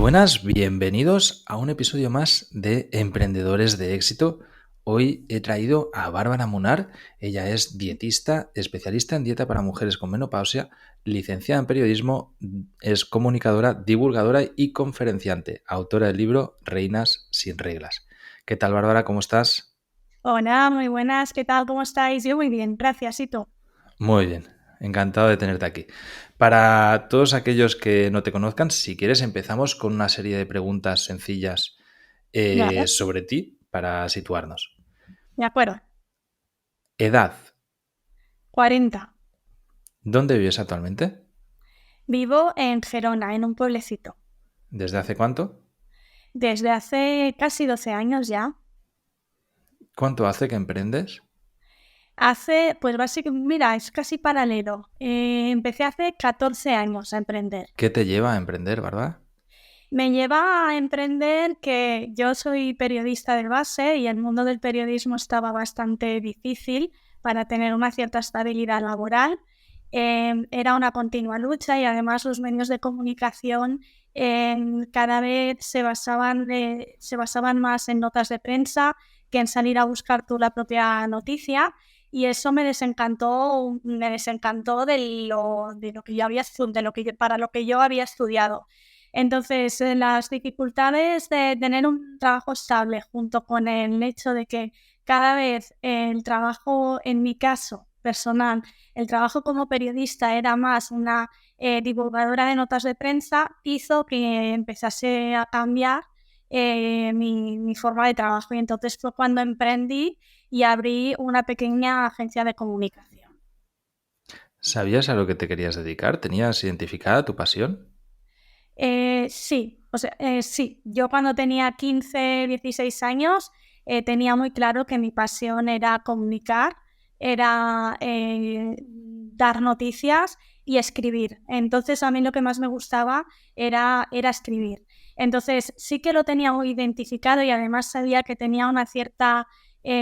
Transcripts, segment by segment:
buenas, bienvenidos a un episodio más de Emprendedores de Éxito. Hoy he traído a Bárbara Munar. Ella es dietista, especialista en dieta para mujeres con menopausia, licenciada en periodismo, es comunicadora, divulgadora y conferenciante, autora del libro Reinas sin reglas. ¿Qué tal, Bárbara? ¿Cómo estás? Hola, muy buenas, ¿qué tal? ¿Cómo estáis? Yo muy bien, gracias. ¿Y tú? Muy bien, encantado de tenerte aquí. Para todos aquellos que no te conozcan, si quieres empezamos con una serie de preguntas sencillas Vale, sobre ti para situarnos. de acuerdo. Edad. 40. ¿Dónde vives actualmente? Vivo en Gerona, en un pueblecito. ¿Desde hace cuánto? Desde hace casi 12 años ya. ¿Cuánto hace que emprendes? Pues básicamente, mira, es casi paralelo. Empecé hace 14 años a emprender. ¿Qué te lleva a emprender, Bárbara? Me lleva a emprender que yo soy periodista de base y el mundo del periodismo estaba bastante difícil para tener una cierta estabilidad laboral. Era una continua lucha y además los medios de comunicación cada vez se basaban más en notas de prensa que en salir a buscar tú la propia noticia. Y eso me desencantó de lo que yo había para lo que yo había estudiado. Entonces, las dificultades de tener un trabajo estable junto con el hecho de que cada vez el trabajo, en mi caso personal, el trabajo como periodista era más una divulgadora de notas de prensa, hizo que empezase a cambiar mi forma de trabajo. Y entonces fue cuando emprendí y abrí una pequeña agencia de comunicación. ¿Sabías a lo que te querías dedicar? ¿Tenías identificada tu pasión? Sí. Yo cuando tenía 15, 16 años tenía muy claro que mi pasión era comunicar, era dar noticias y escribir. Entonces a mí lo que más me gustaba era escribir. Entonces sí que lo tenía muy identificado y además sabía que tenía una cierta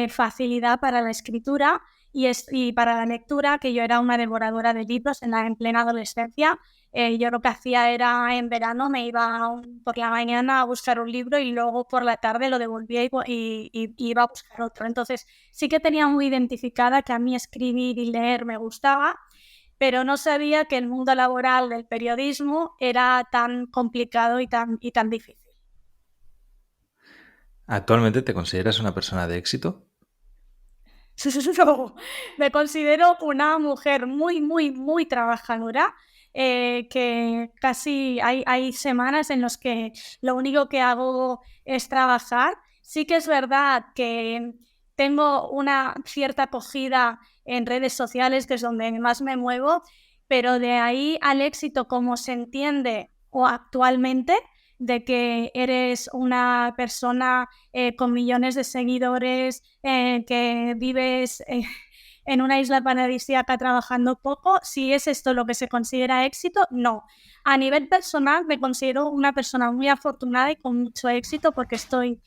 facilidad para la escritura y para la lectura, que yo era una devoradora de libros en plena adolescencia. Yo lo que hacía era en verano me iba por la mañana a buscar un libro y luego por la tarde lo devolvía y iba a buscar otro. Entonces sí que tenía muy identificada que a mí escribir y leer me gustaba, pero no sabía que el mundo laboral del periodismo era tan complicado y tan difícil. ¿Actualmente te consideras una persona de éxito? No, me considero una mujer muy, muy, muy trabajadora, que casi hay semanas en las que lo único que hago es trabajar. Sí que es verdad que tengo una cierta acogida en redes sociales, que es donde más me muevo, pero de ahí al éxito como se entiende o actualmente, de que eres una persona con millones de seguidores, que vives en una isla paradisíaca trabajando poco. Si es esto lo que se considera éxito, no. A nivel personal me considero una persona muy afortunada y con mucho éxito porque estoy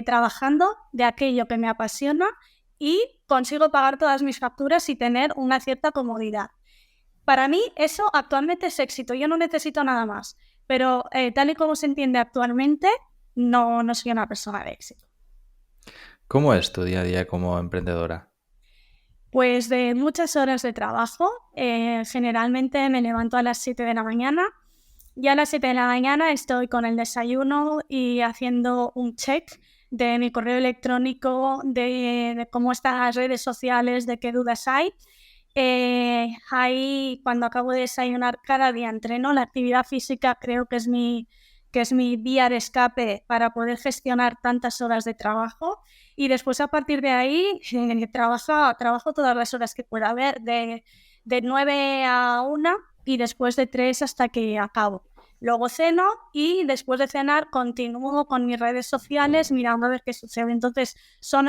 trabajando de aquello que me apasiona y consigo pagar todas mis facturas y tener una cierta comodidad. Para mí eso actualmente es éxito, yo no necesito nada más, pero tal y como se entiende actualmente, no soy una persona de éxito. ¿Cómo es tu día a día como emprendedora? Pues de muchas horas de trabajo, generalmente me levanto a las 7 de la mañana y a las 7 de la mañana estoy con el desayuno y haciendo un check de mi correo electrónico, de cómo están las redes sociales, de qué dudas hay. Ahí, cuando acabo de desayunar, cada día entreno. La actividad física creo que es mi vía de escape para poder gestionar tantas horas de trabajo. Y después, a partir de ahí, trabajo todas las horas que pueda haber, de 9 a 1 y después de 3 hasta que acabo. Luego ceno y después de cenar continúo con mis redes sociales mirando a ver qué sucede. Entonces, son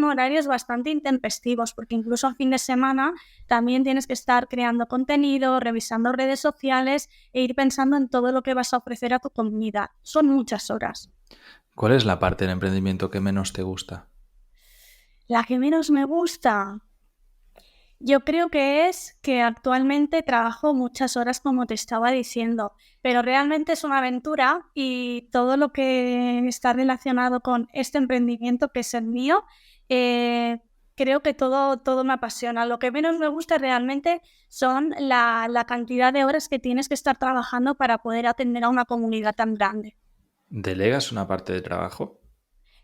horarios bastante intempestivos, porque incluso a fin de semana también tienes que estar creando contenido, revisando redes sociales e ir pensando en todo lo que vas a ofrecer a tu comunidad. Son muchas horas. ¿Cuál es la parte del emprendimiento que menos te gusta? La que menos me gusta, Yo creo que es que actualmente trabajo muchas horas, como te estaba diciendo, pero realmente es una aventura y todo lo que está relacionado con este emprendimiento que es el mío, eh, creo que todo me apasiona. Lo que menos me gusta realmente son la cantidad de horas que tienes que estar trabajando para poder atender a una comunidad tan grande. ¿Delegas una parte de trabajo?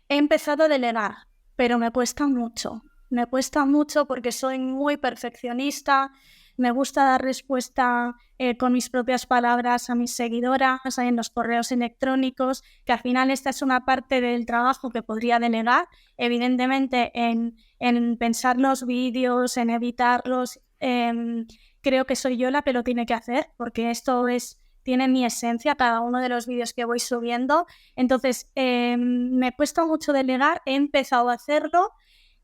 He empezado a delegar, pero me cuesta mucho. Me cuesta mucho porque soy muy perfeccionista, me gusta dar respuesta con mis propias palabras a mis seguidoras, en los correos electrónicos, que al final esta es una parte del trabajo que podría delegar, evidentemente en pensar los vídeos, en editarlos. Creo que soy yo la que lo tiene que hacer, porque tiene mi esencia, cada uno de los vídeos que voy subiendo. Entonces, me cuesta mucho delegar, he empezado a hacerlo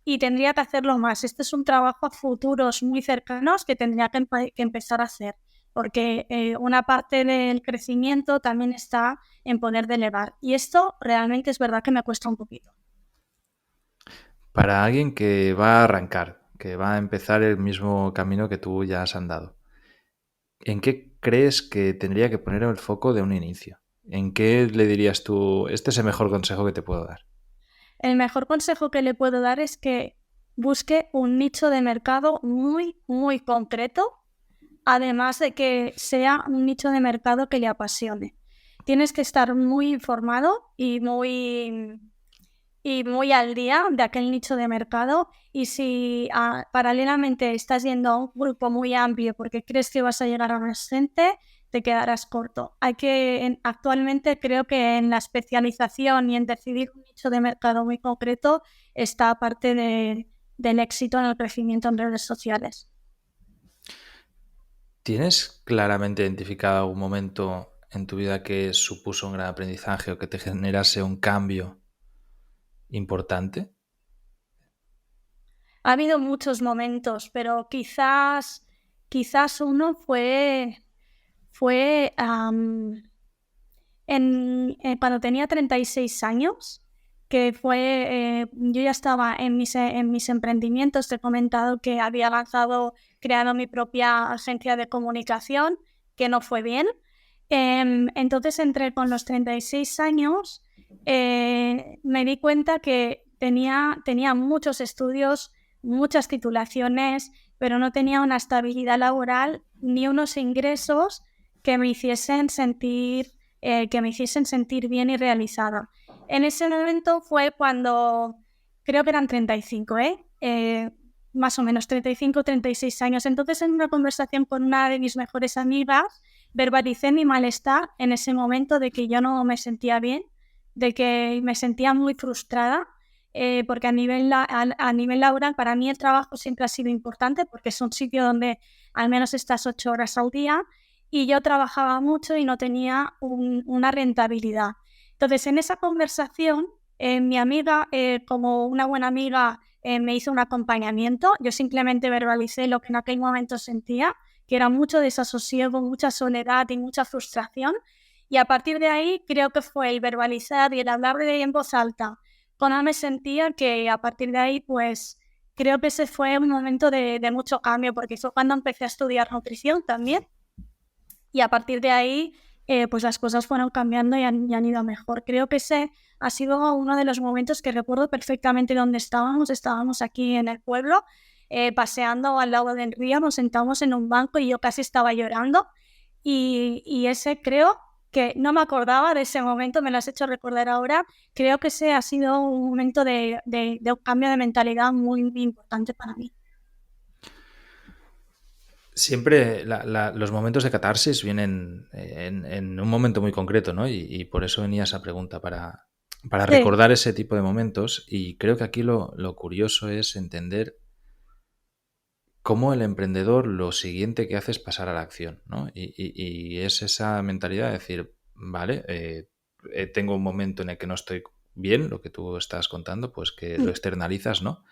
y tendría que hacerlo más. Este es un trabajo a futuros muy cercanos que tendría que empezar a hacer, porque una parte del crecimiento también está en poder delegar. Y esto realmente es verdad que me cuesta un poquito. Para alguien que va a arrancar, que va a empezar el mismo camino que tú ya has andado, ¿en qué crees que tendría que poner el foco de un inicio? ¿En qué le dirías tú, este es el mejor consejo que te puedo dar? El mejor consejo que le puedo dar es que busque un nicho de mercado muy, muy concreto, además de que sea un nicho de mercado que le apasione. Tienes que estar muy informado y muy al día de aquel nicho de mercado, y si paralelamente estás yendo a un grupo muy amplio porque crees que vas a llegar a más gente, te quedarás corto. Actualmente creo que en la especialización y en decidir un nicho de mercado muy concreto está parte del éxito en el crecimiento en redes sociales. ¿Tienes claramente identificado algún momento en tu vida que supuso un gran aprendizaje o que te generase un cambio importante? Ha habido muchos momentos, pero quizás uno fue cuando tenía 36 años, que yo ya estaba en mis emprendimientos. Te he comentado que había creado mi propia agencia de comunicación, que no fue bien. Entonces entré con los 36 años, me di cuenta que tenía muchos estudios, muchas titulaciones, pero no tenía una estabilidad laboral ni unos ingresos que me hiciesen sentir bien y realizada. En ese momento fue cuando, creo que eran 35, más o menos 35, 36 años. Entonces, en una conversación con una de mis mejores amigas, verbalicé mi malestar en ese momento de que yo no me sentía bien, de que me sentía muy frustrada, porque a nivel laboral para mí el trabajo siempre ha sido importante, porque es un sitio donde al menos estás 8 horas al día, y yo trabajaba mucho y no tenía una rentabilidad. Entonces, en esa conversación, mi amiga, como una buena amiga, me hizo un acompañamiento. Yo simplemente verbalicé lo que en aquel momento sentía, que era mucho desasosiego, mucha soledad y mucha frustración. Y a partir de ahí, creo que fue el verbalizar y el hablar de ella en voz alta cuando me sentía, que a partir de ahí, pues, creo que ese fue un momento de mucho cambio, porque fue cuando empecé a estudiar nutrición también. Y a partir de ahí, pues las cosas fueron cambiando y han ido a mejor. Creo que ese ha sido uno de los momentos que recuerdo perfectamente dónde estábamos. Estábamos aquí en el pueblo, paseando al lado del río, nos sentamos en un banco y yo casi estaba llorando. Y ese creo que no me acordaba de ese momento, me lo has hecho recordar ahora. Creo que ese ha sido un momento de un cambio de mentalidad muy, muy importante para mí. Siempre los momentos de catarsis vienen en un momento muy concreto, ¿no? Y por eso venía esa pregunta, para Sí. recordar ese tipo de momentos. Y creo que aquí lo curioso es entender cómo el emprendedor lo siguiente que hace es pasar a la acción, ¿no? Y es esa mentalidad de decir, vale, tengo un momento en el que no estoy bien, lo que tú estás contando, pues que lo Mm. externalizas, ¿no?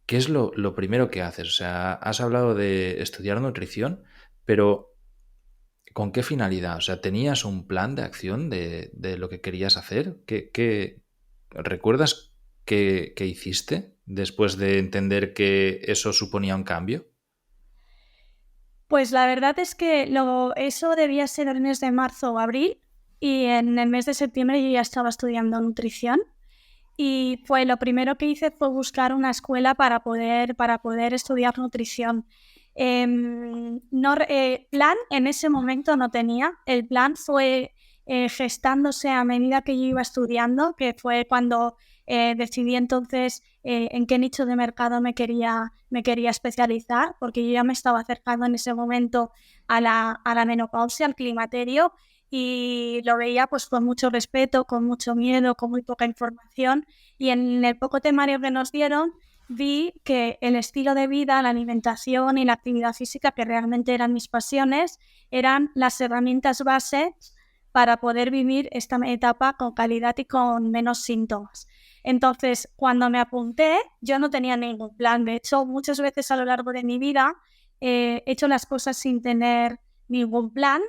¿Qué es lo primero que haces? O sea, has hablado de estudiar nutrición, pero ¿con qué finalidad? O sea, ¿tenías un plan de acción de lo que querías hacer? ¿Recuerdas qué hiciste? después de entender que eso suponía un cambio? Pues la verdad es que eso debía ser el mes de marzo o abril y en el mes de septiembre yo ya estaba estudiando nutrición y lo primero que hice fue buscar una escuela para poder estudiar nutrición. Plan en ese momento no tenía, el plan fue gestándose a medida que yo iba estudiando, que fue cuando decidí entonces en qué nicho de mercado me quería especializar, porque yo ya me estaba acercando en ese momento a la menopausia, al climaterio, y lo veía pues con mucho respeto, con mucho miedo, con muy poca información, y en el poco temario que nos dieron vi que el estilo de vida, la alimentación y la actividad física, que realmente eran mis pasiones, eran las herramientas bases para poder vivir esta etapa con calidad y con menos síntomas. Entonces, cuando me apunté, yo no tenía ningún plan. De hecho, muchas veces a lo largo de mi vida he hecho las cosas sin tener ningún plan,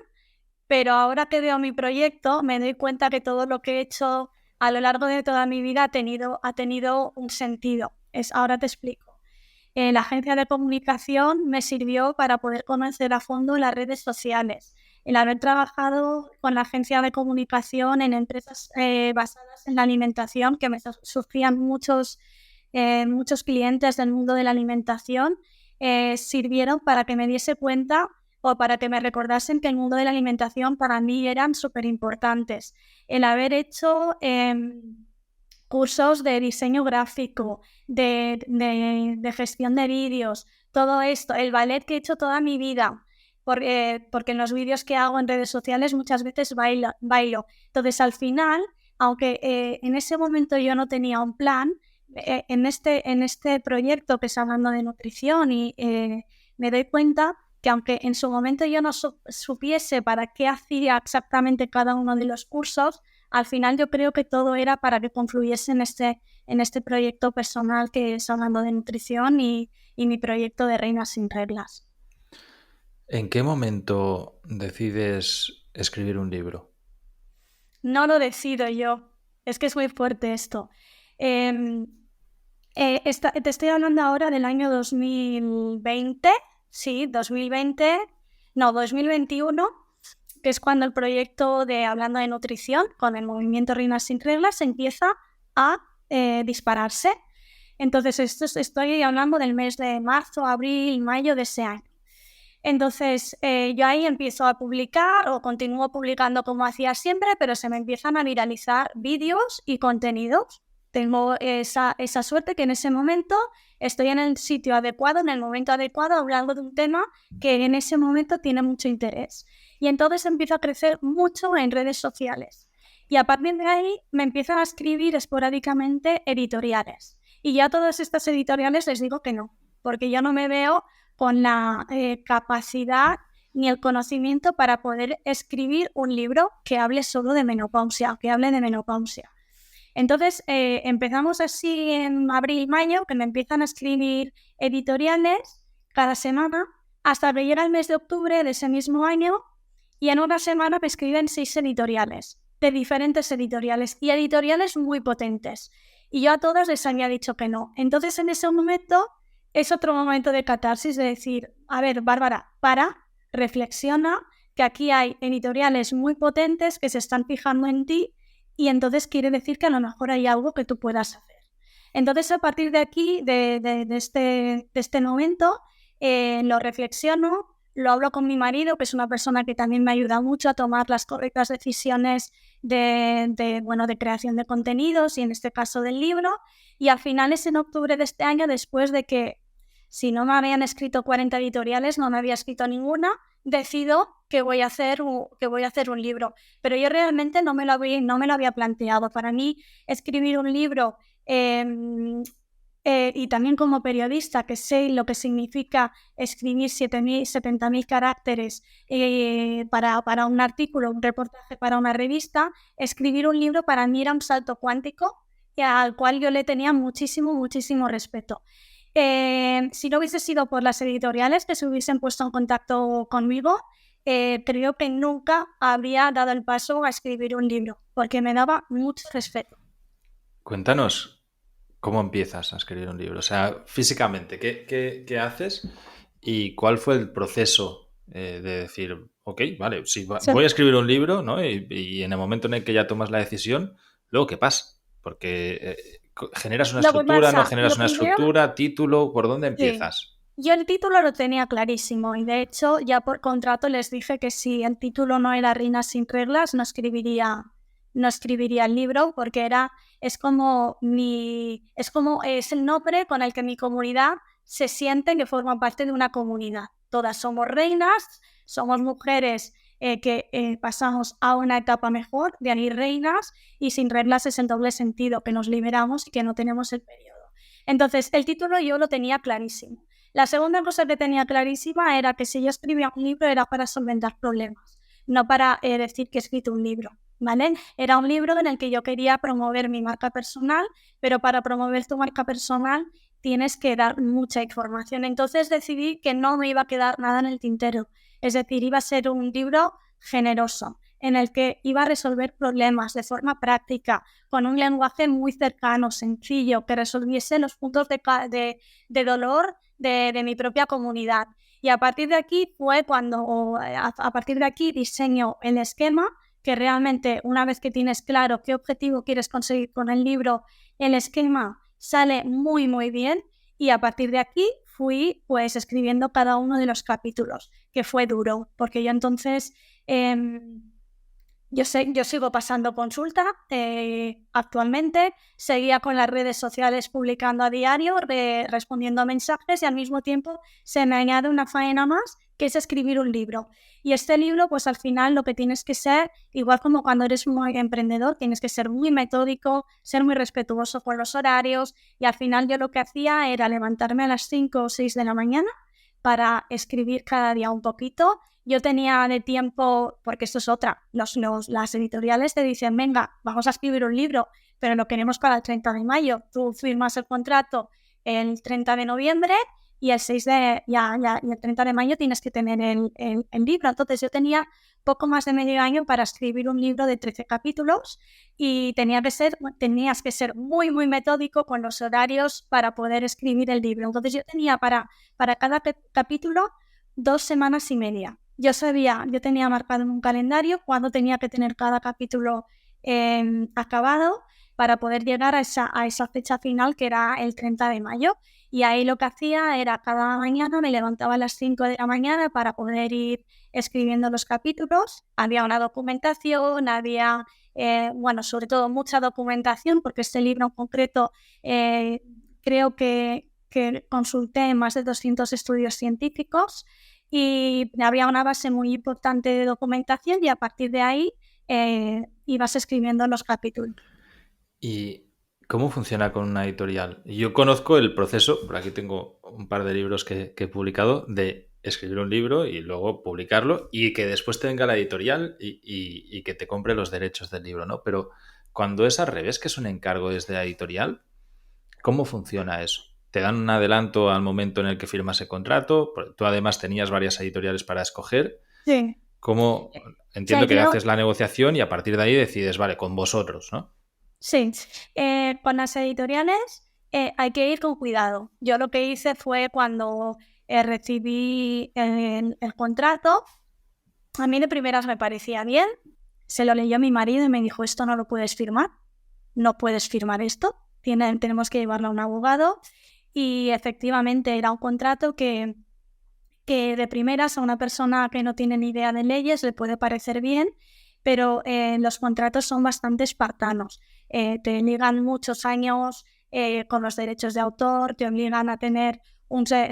pero ahora que veo mi proyecto, me doy cuenta que todo lo que he hecho a lo largo de toda mi vida ha tenido un sentido. Ahora te explico. La agencia de comunicación me sirvió para poder conocer a fondo las redes sociales. El haber trabajado con la agencia de comunicación en empresas basadas en la alimentación, que me surgían muchos clientes del mundo de la alimentación, sirvieron para que me diese cuenta o para que me recordasen que el mundo de la alimentación para mí eran súper importantes. El haber hecho cursos de diseño gráfico, de gestión de vídeos, todo esto, el ballet que he hecho toda mi vida, porque en los vídeos que hago en redes sociales muchas veces bailo. Entonces, al final, aunque en ese momento yo no tenía un plan, en este proyecto que está hablando de nutrición y me doy cuenta que aunque en su momento yo no supiese para qué hacía exactamente cada uno de los cursos, al final yo creo que todo era para que confluyese en este proyecto personal que es hablando de nutrición y mi proyecto de Reinas sin Reglas. ¿En qué momento decides escribir un libro? No lo decido yo, es que es muy fuerte esto. Te estoy hablando ahora del año 2020, sí, 2021, que es cuando el proyecto de Hablando de Nutrición con el movimiento Reinas sin Reglas empieza a dispararse. Entonces, estoy hablando del mes de marzo, abril, mayo de ese año. Entonces, yo ahí empiezo a publicar o continúo publicando como hacía siempre, pero se me empiezan a viralizar vídeos y contenidos. Tengo esa suerte que en ese momento estoy en el sitio adecuado, en el momento adecuado, hablando de un tema que en ese momento tiene mucho interés. Y entonces empiezo a crecer mucho en redes sociales. Y a partir de ahí me empiezan a escribir esporádicamente editoriales. Y ya todas estas editoriales les digo que no, porque yo no me veo con la capacidad ni el conocimiento para poder escribir un libro que hable solo de menopausia, que hable de menopausia. Entonces empezamos así en abril, mayo, que me empiezan a escribir editoriales cada semana, hasta que llega el mes de octubre de ese mismo año y en una semana me escriben 6 editoriales, de diferentes editoriales y editoriales muy potentes. Y yo a todas les había dicho que no. Entonces en ese momento es otro momento de catarsis, de decir, a ver, Bárbara, reflexiona, que aquí hay editoriales muy potentes que se están fijando en ti y entonces quiere decir que a lo mejor hay algo que tú puedas hacer. Entonces, a partir de aquí, de este momento, lo reflexiono, lo hablo con mi marido, que es una persona que también me ayuda mucho a tomar las correctas decisiones de creación de contenidos y en este caso del libro. Y al final es en octubre de este año, después de que si no me habían escrito 40 editoriales, no me había escrito ninguna, decido que voy a hacer un libro. Pero yo realmente no me lo había planteado. Para mí, escribir un libro y también como periodista, que sé lo que significa escribir 70.000 caracteres para un artículo, un reportaje para una revista, escribir un libro para mí era un salto cuántico al cual yo le tenía muchísimo, muchísimo respeto. Si no hubiese sido por las editoriales que se hubiesen puesto en contacto conmigo, creo que nunca habría dado el paso a escribir un libro, porque me daba mucho respeto. Cuéntanos, ¿Cómo empiezas a escribir un libro? O sea, físicamente, ¿qué haces? ¿Y cuál fue el proceso de decir, ok, vale, si Sí. voy a escribir un libro, ¿no? Y en el momento en el que ya tomas la decisión, luego, ¿qué pasa? Porque generas una Lo que estructura, no pasa, generas lo una primero, estructura, título, ¿por dónde sí. empiezas? Yo el título lo tenía clarísimo y de hecho ya por contrato les dije que si el título no era Reinas sin reglas, no escribiría el libro porque es el nombre con el que mi comunidad se siente que forma parte de una comunidad. Todas somos reinas, somos mujeres que pasamos a una etapa mejor, de ahí reinas, y sin reglas es el doble sentido, que nos liberamos y que no tenemos el periodo. Entonces, el título yo lo tenía clarísimo. La segunda cosa que tenía clarísima era que si yo escribía un libro era para solventar problemas, no para decir que he escrito un libro, ¿vale? Era un libro en el que yo quería promover mi marca personal, pero para promover tu marca personal tienes que dar mucha información. Entonces decidí que no me iba a quedar nada en el tintero. Es decir, iba a ser un libro generoso, en el que iba a resolver problemas de forma práctica, con un lenguaje muy cercano, sencillo, que resolviese los puntos de dolor de mi propia comunidad. Y a partir de aquí fue cuando, a partir de aquí diseño el esquema, que realmente una vez que tienes claro qué objetivo quieres conseguir con el libro, el esquema sale muy muy bien, y a partir de aquí fui pues escribiendo cada uno de los capítulos, que fue duro, porque yo entonces yo sigo pasando consulta actualmente, seguía con las redes sociales publicando a diario, respondiendo a mensajes, y al mismo tiempo se me añade una faena más, que es escribir un libro. Y este libro, pues al final lo que tienes que ser, igual como cuando eres muy emprendedor, tienes que ser muy metódico, ser muy respetuoso con los horarios, y al final yo lo que hacía era levantarme a las 5 o 6 de la mañana para escribir cada día un poquito. Yo tenía de tiempo, porque esto es otra, las editoriales te dicen, venga, vamos a escribir un libro, pero lo queremos para el 30 de mayo. Tú firmas el contrato el 30 de noviembre y el 6 de, y el 30 de mayo tienes que tener el libro. Entonces yo tenía poco más de medio año para escribir un libro de 13 capítulos y tenías que ser muy, muy metódico con los horarios para poder escribir el libro. Entonces yo tenía para cada capítulo 2 semanas y media. Yo tenía marcado en un calendario cuándo tenía que tener cada capítulo acabado para poder llegar a esa fecha final, que era el 30 de mayo. Y ahí lo que hacía era cada mañana me levantaba a las 5 de la mañana para poder ir escribiendo los capítulos. Había una documentación, sobre todo mucha documentación, porque este libro en concreto creo que consulté más de 200 estudios científicos y había una base muy importante de documentación, y a partir de ahí ibas escribiendo los capítulos. ¿Y cómo funciona con una editorial? Yo conozco el proceso, por aquí tengo un par de libros que he publicado, de escribir un libro y luego publicarlo y que después te venga la editorial y que te compre los derechos del libro, ¿no? Pero cuando es al revés, que es un encargo desde la editorial, ¿cómo funciona eso? ¿Te dan un adelanto al momento en el que firmas el contrato? Tú además tenías varias editoriales para escoger. Sí. ¿Cómo? O sea, Entiendo que haces la negociación y a partir de ahí decides, vale, con vosotros, ¿no? Sí, con las editoriales hay que ir con cuidado. Yo lo que hice fue cuando recibí el contrato, a mí de primeras me parecía bien, se lo leyó mi marido y me dijo, esto no lo puedes firmar, no puedes firmar esto, tenemos que llevarlo a un abogado. Y efectivamente era un contrato que de primeras a una persona que no tiene ni idea de leyes le puede parecer bien, pero los contratos son bastante espartanos. Te ligan muchos años con los derechos de autor, te obligan a tener,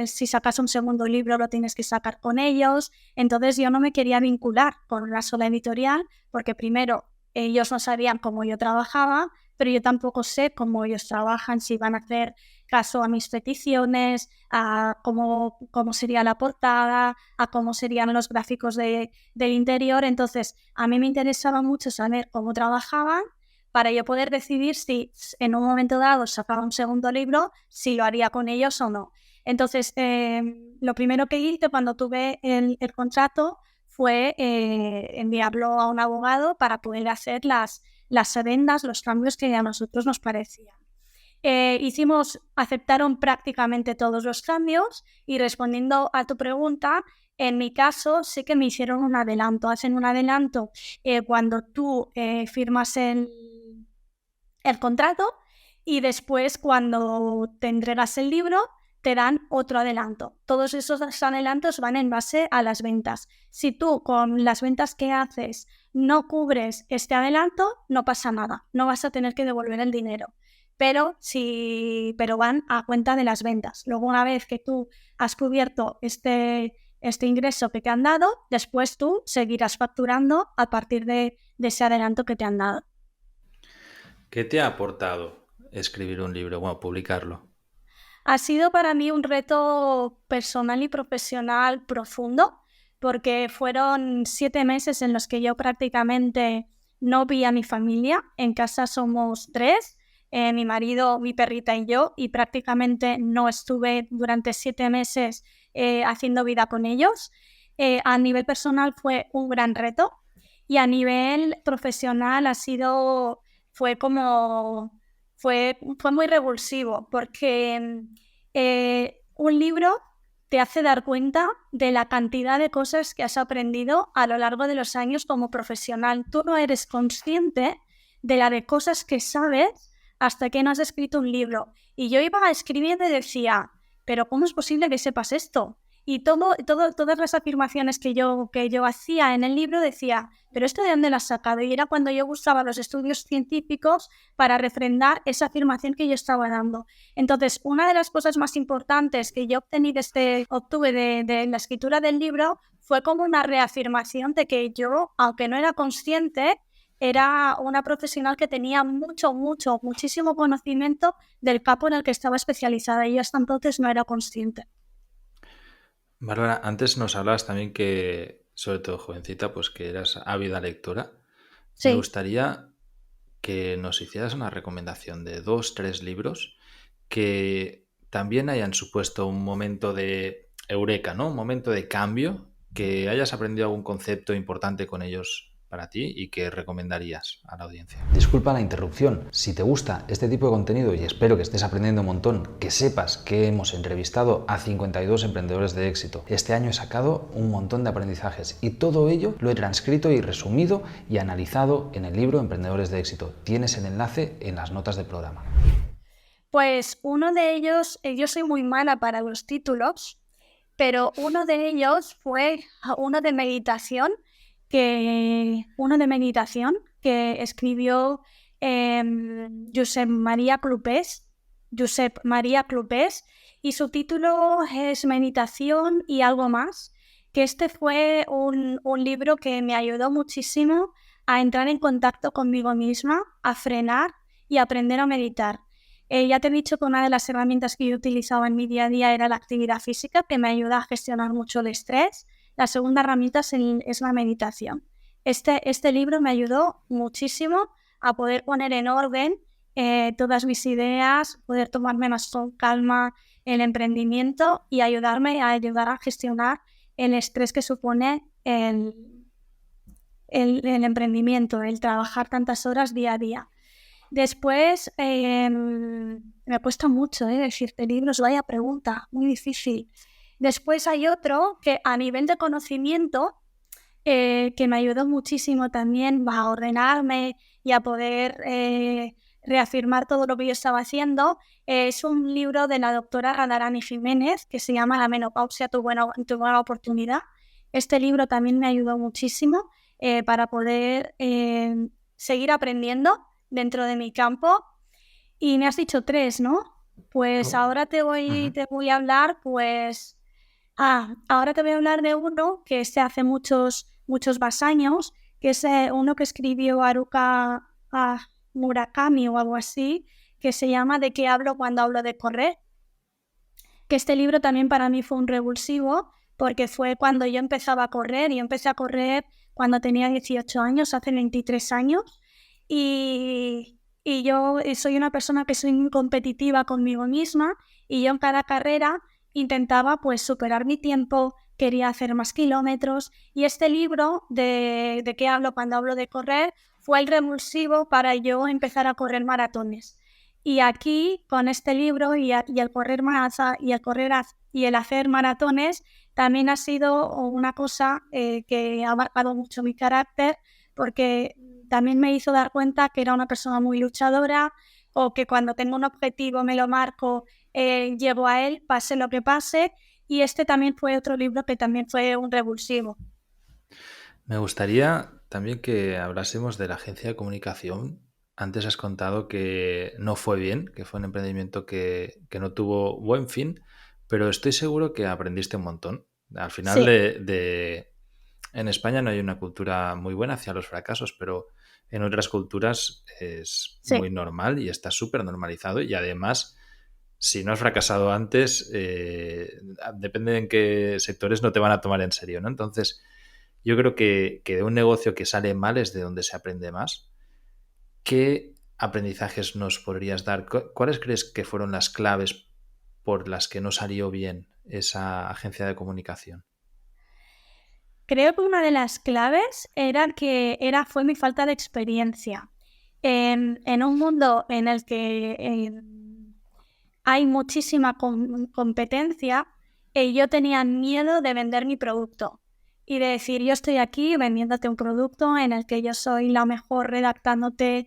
si sacas un segundo libro lo tienes que sacar con ellos. Entonces yo no me quería vincular con una sola editorial porque primero ellos no sabían cómo yo trabajaba, pero yo tampoco sé cómo ellos trabajan, si van a hacer caso a mis peticiones, a cómo sería la portada, a cómo serían los gráficos del interior. Entonces, a mí me interesaba mucho saber cómo trabajaban para yo poder decidir si en un momento dado sacaba un segundo libro, si lo haría con ellos o no. Entonces, lo primero que hice cuando tuve el contrato fue enviarlo a un abogado para poder hacer las adendas, los cambios que a nosotros nos parecían. Aceptaron prácticamente todos los cambios y respondiendo a tu pregunta, en mi caso sí que me hicieron un adelanto. Hacen un adelanto cuando tú firmas el contrato y después cuando te entregas el libro te dan otro adelanto. Todos esos adelantos van en base a las ventas. Si tú con las ventas que haces no cubres este adelanto, no pasa nada, no vas a tener que devolver el dinero. Pero van a cuenta de las ventas. Luego, una vez que tú has cubierto este ingreso que te han dado, después tú seguirás facturando a partir de ese adelanto que te han dado. ¿Qué te ha aportado escribir un libro, bueno, publicarlo? Ha sido para mí un reto personal y profesional profundo, porque fueron 7 meses en los que yo prácticamente no vi a mi familia. En casa somos 3, mi marido, mi perrita y yo, y prácticamente no estuve durante 7 meses haciendo vida con ellos. A nivel personal fue un gran reto y a nivel profesional fue muy revulsivo porque un libro te hace dar cuenta de la cantidad de cosas que has aprendido a lo largo de los años como profesional. Tú no eres consciente de la de cosas que sabes hasta que no has escrito un libro. Y yo iba escribiendo y decía, pero ¿cómo es posible que sepas esto? Y todas las afirmaciones que yo hacía en el libro decía, ¿pero esto de dónde lo has sacado? Y era cuando yo buscaba los estudios científicos para refrendar esa afirmación que yo estaba dando. Entonces, una de las cosas más importantes que yo obtuve de la escritura del libro fue como una reafirmación de que yo, aunque no era consciente, era una profesional que tenía muchísimo conocimiento del campo en el que estaba especializada y yo hasta entonces no era consciente. Bárbara, antes nos hablabas también que, sobre todo jovencita, pues que eras ávida lectora. Me Sí. gustaría que nos hicieras una recomendación de 2, 3 libros que también hayan supuesto un momento de eureka, ¿no? Un momento de cambio, que hayas aprendido algún concepto importante con ellos para ti y que recomendarías a la audiencia. Disculpa la interrupción. Si te gusta este tipo de contenido y espero que estés aprendiendo un montón, que sepas que hemos entrevistado a 52 emprendedores de éxito. Este año he sacado un montón de aprendizajes y todo ello lo he transcrito y resumido y analizado en el libro Emprendedores de éxito. Tienes el enlace en las notas del programa. Pues uno de ellos, yo soy muy mala para los títulos, pero uno de ellos fue uno de meditación que escribió Josep María Clupés, y su título es Meditación y algo más, que este fue un libro que me ayudó muchísimo a entrar en contacto conmigo misma, a frenar y aprender a meditar. Ya te he dicho que una de las herramientas que yo utilizaba en mi día a día era la actividad física, que me ayuda a gestionar mucho el estrés. La segunda herramienta es la meditación. Este libro me ayudó muchísimo a poder poner en orden todas mis ideas, poder tomarme más con calma el emprendimiento y ayudar a gestionar el estrés que supone el emprendimiento, el trabajar tantas horas día a día. Después, me cuesta mucho decirte libros, vaya pregunta, muy difícil. Después hay otro que a nivel de conocimiento, que me ayudó muchísimo también a ordenarme y a poder reafirmar todo lo que yo estaba haciendo. Es un libro de la doctora Radharani Jiménez que se llama La menopausia, tu buena oportunidad. Este libro también me ayudó muchísimo para poder seguir aprendiendo dentro de mi campo. Y me has dicho 3, ¿no? Pues ahora te voy a hablar, pues... ahora te voy a hablar de uno que hace muchos más años, que es uno que escribió Haruka Murakami o algo así, que se llama ¿De qué hablo cuando hablo de correr? Que este libro también para mí fue un revulsivo, porque fue cuando yo empezaba a correr, y yo empecé a correr cuando tenía 18 años, hace 23 años, y yo soy una persona que soy muy competitiva conmigo misma, y yo en cada carrera intentaba pues superar mi tiempo, quería hacer más kilómetros, y este libro de qué hablo cuando hablo de correr fue el revulsivo para yo empezar a correr maratones. Y aquí, con este libro y el correr y el hacer maratones, también ha sido una cosa que ha marcado mucho mi carácter, porque también me hizo dar cuenta que era una persona muy luchadora, o que cuando tengo un objetivo me lo marco, llego a él, pase lo que pase. Y este también fue otro libro que también fue un revulsivo. Me gustaría también que hablásemos de la agencia de comunicación. Antes has contado que no fue bien, que fue un emprendimiento que no tuvo buen fin, pero estoy seguro que aprendiste un montón. Al final Sí, en España no hay una cultura muy buena hacia los fracasos, pero en otras culturas es sí. muy normal y está súper normalizado. Y además, si no has fracasado antes, depende en qué sectores no te van a tomar en serio, ¿no? Entonces, yo creo que de un negocio que sale mal es de donde se aprende más. ¿Qué aprendizajes nos podrías dar? ¿Cuáles crees que fueron las claves por las que no salió bien esa agencia de comunicación? Creo que una de las claves fue mi falta de experiencia. En un mundo en el que hay muchísima competencia, yo tenía miedo de vender mi producto y de decir, yo estoy aquí vendiéndote un producto en el que yo soy la mejor redactándote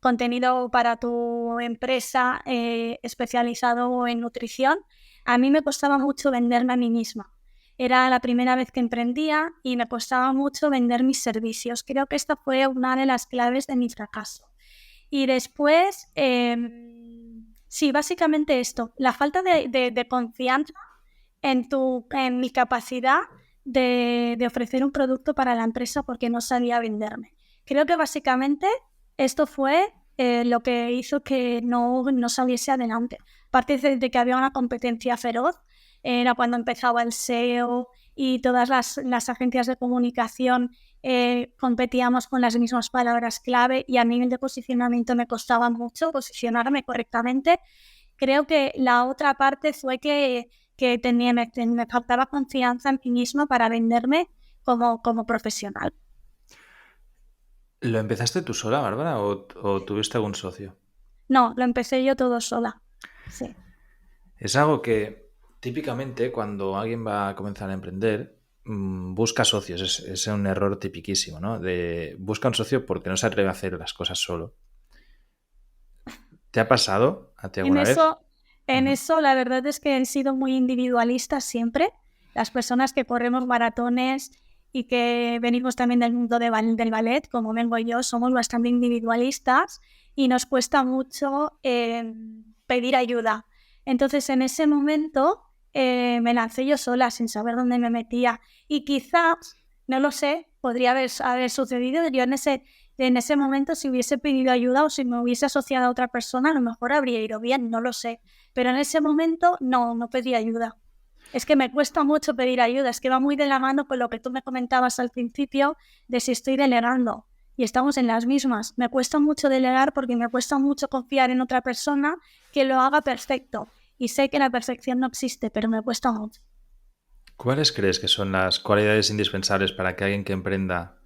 contenido para tu empresa especializado en nutrición. A mí me costaba mucho venderme a mí misma. Era la primera vez que emprendía y me costaba mucho vender mis servicios. Creo que esta fue una de las claves de mi fracaso. Y después, sí, básicamente esto, la falta de confianza en mi capacidad de ofrecer un producto para la empresa porque no sabía venderme. Creo que básicamente esto fue lo que hizo que no saliese adelante. Aparte de que había una competencia feroz, era cuando empezaba el SEO y todas las agencias de comunicación competíamos con las mismas palabras clave y a nivel de posicionamiento me costaba mucho posicionarme correctamente. Creo que la otra parte fue que me faltaba confianza en mí misma para venderme como profesional. ¿Lo empezaste tú sola, Bárbara, o tuviste algún socio? No, lo empecé yo todo sola. Sí. Es algo que típicamente cuando alguien va a comenzar a emprender, busca socios. Es un error tipiquísimo, ¿no? Busca un socio porque no se atreve a hacer las cosas solo. ¿Te ha pasado a ti En alguna vez? eso, en Ujú. eso la verdad es que han sido muy individualistas siempre. Las personas que corremos maratones y que venimos también del mundo del ballet, como vengo yo, somos bastante individualistas y nos cuesta mucho pedir ayuda. Entonces, en ese momento me lancé yo sola sin saber dónde me metía y quizás, no lo sé, podría haber sucedido. Yo en ese momento, si hubiese pedido ayuda o si me hubiese asociado a otra persona, a lo mejor habría ido bien, no lo sé. Pero en ese momento no pedí ayuda. Es que me cuesta mucho pedir ayuda, es que va muy de la mano con lo que tú me comentabas al principio de si estoy delegando. Y estamos en las mismas. Me cuesta mucho delegar porque me cuesta mucho confiar en otra persona que lo haga perfecto. Y sé que la perfección no existe, pero me cuesta mucho. ¿Cuáles crees que son las cualidades indispensables para que alguien que emprenda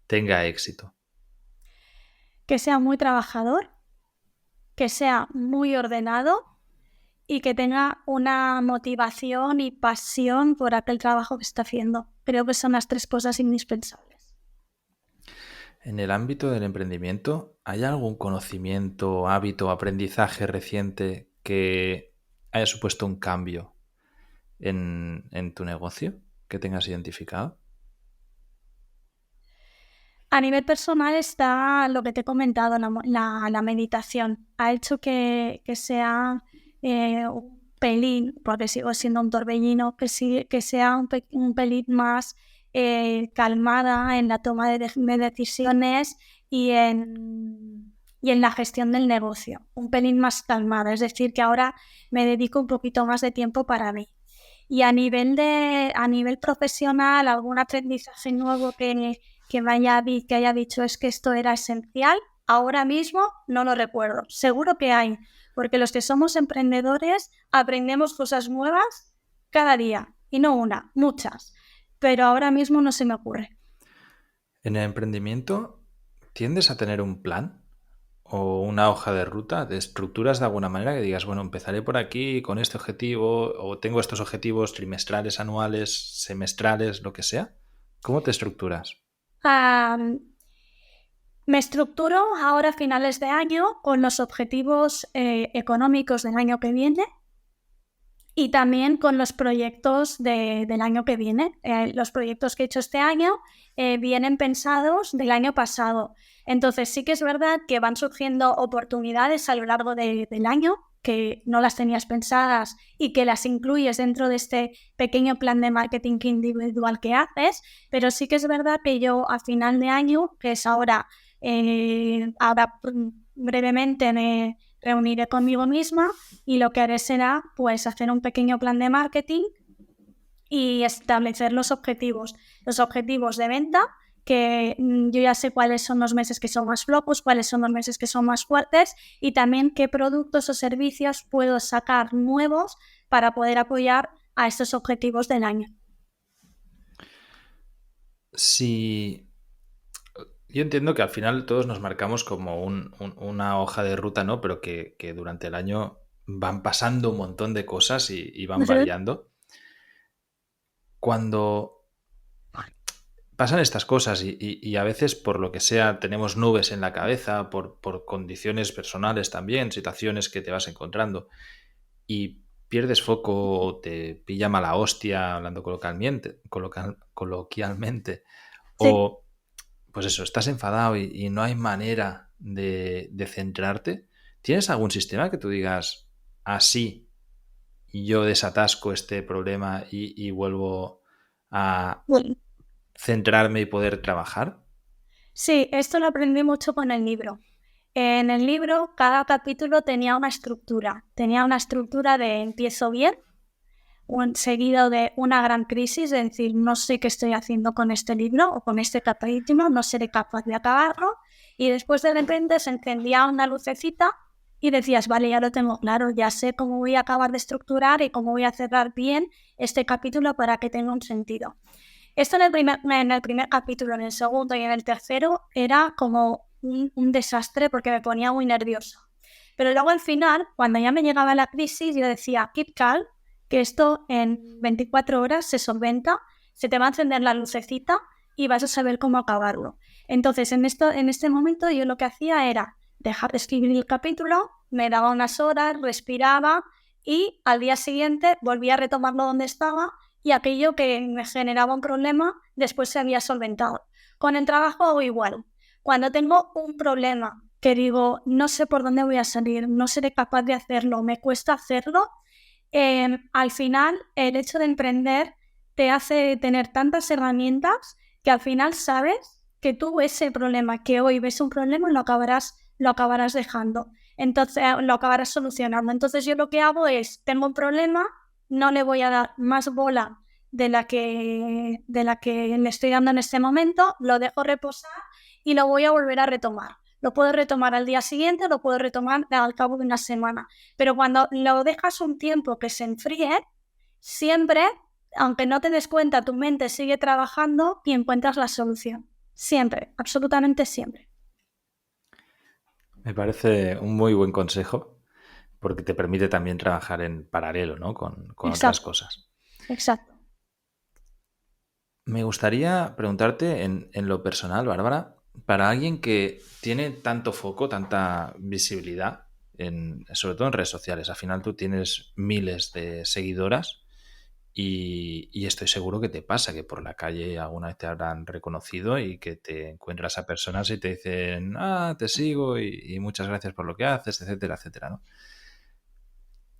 tenga éxito? Que sea muy trabajador, que sea muy ordenado y que tenga una motivación y pasión por aquel trabajo que está haciendo. Creo que son las tres cosas indispensables. En el ámbito del emprendimiento, ¿hay algún conocimiento, hábito, aprendizaje reciente que haya supuesto un cambio en tu negocio que tengas identificado? A nivel personal está lo que te he comentado, la meditación. Ha hecho que sea un pelín, porque sigo siendo un torbellino, que sea un pelín más calmada en la toma de decisiones y en la gestión del negocio. Un pelín más calmada, es decir, que ahora me dedico un poquito más de tiempo para mí. Y a nivel profesional, algún aprendizaje nuevo que haya dicho es que esto era esencial, ahora mismo no lo recuerdo. Seguro que hay, porque los que somos emprendedores aprendemos cosas nuevas cada día, y no una, muchas, pero ahora mismo no se me ocurre. En el emprendimiento, ¿tiendes a tener un plan? o una hoja de ruta? ¿Te estructuras de alguna manera que digas, bueno, empezaré por aquí con este objetivo o tengo estos objetivos trimestrales, anuales, semestrales, lo que sea? ¿Cómo te estructuras? Am, Me estructuro ahora a finales de año con los objetivos económicos del año que viene y también con los proyectos del año que viene. Los proyectos que he hecho este año vienen pensados del año pasado. Entonces sí que es verdad que van surgiendo oportunidades a lo largo del año que no las tenías pensadas y que las incluyes dentro de este pequeño plan de marketing individual que haces, pero sí que es verdad que yo a final de año, que es ahora brevemente me reuniré conmigo misma y lo que haré será pues hacer un pequeño plan de marketing y establecer los objetivos de venta, que yo ya sé cuáles son los meses que son más flojos, cuáles son los meses que son más fuertes y también qué productos o servicios puedo sacar nuevos para poder apoyar a estos objetivos del año. Si yo entiendo que al final todos nos marcamos como una hoja de ruta, ¿no? Pero que durante el año van pasando un montón de cosas y van Ujú. variando. Cuando pasan estas cosas y a veces por lo que sea tenemos nubes en la cabeza, por condiciones personales también, situaciones que te vas encontrando y pierdes foco o te pilla mala hostia, hablando coloquialmente, Sí. o pues eso, estás enfadado y no hay manera de centrarte. ¿Tienes algún sistema que tú digas así yo desatasco este problema y vuelvo a Bueno, centrarme y poder trabajar? sí, esto lo aprendí mucho con el libro. En el libro, cada capítulo tenía una estructura de empiezo bien, seguido de una gran crisis, es decir, no sé qué estoy haciendo con este libro o con este capítulo, no seré capaz de acabarlo, y después de repente se encendía una lucecita y decías, vale, ya lo tengo claro, ya sé cómo voy a acabar de estructurar y cómo voy a cerrar bien este capítulo para que tenga un sentido. Esto en el primer capítulo, en el segundo y en el tercero era como un desastre porque me ponía muy nerviosa. Pero luego al final, cuando ya me llegaba la crisis, yo decía, keep calm, que esto en 24 horas se solventa, se te va a encender la lucecita y vas a saber cómo acabarlo. Entonces, en este momento yo lo que hacía era dejar de escribir el capítulo, me daba unas horas, respiraba y al día siguiente volvía a retomarlo donde estaba y aquello que me generaba un problema después se había solventado. Con el trabajo hago igual. Cuando tengo un problema que digo, no sé por dónde voy a salir, no seré capaz de hacerlo, me cuesta hacerlo, al final el hecho de emprender te hace tener tantas herramientas que al final sabes que tú ese problema, que hoy ves un problema, lo acabarás dejando. Entonces lo acabarás solucionando. Entonces yo lo que hago es, tengo un problema, no le voy a dar más bola de la que le estoy dando en este momento, lo dejo reposar y lo voy a volver a retomar. Lo puedo retomar al día siguiente, lo puedo retomar al cabo de una semana. Pero cuando lo dejas un tiempo que se enfríe, siempre, aunque no te des cuenta, tu mente sigue trabajando y encuentras la solución. Siempre, absolutamente siempre. Me parece un muy buen consejo porque te permite también trabajar en paralelo, ¿no? Con otras Exacto, cosas. exacto. Me gustaría preguntarte en lo personal, Bárbara, para alguien que tiene tanto foco, tanta visibilidad, sobre todo en redes sociales, al final tú tienes miles de seguidoras y estoy seguro que te pasa, que por la calle alguna vez te habrán reconocido y que te encuentras a personas y te dicen, ah, te sigo y muchas gracias por lo que haces, etcétera, etcétera, ¿no?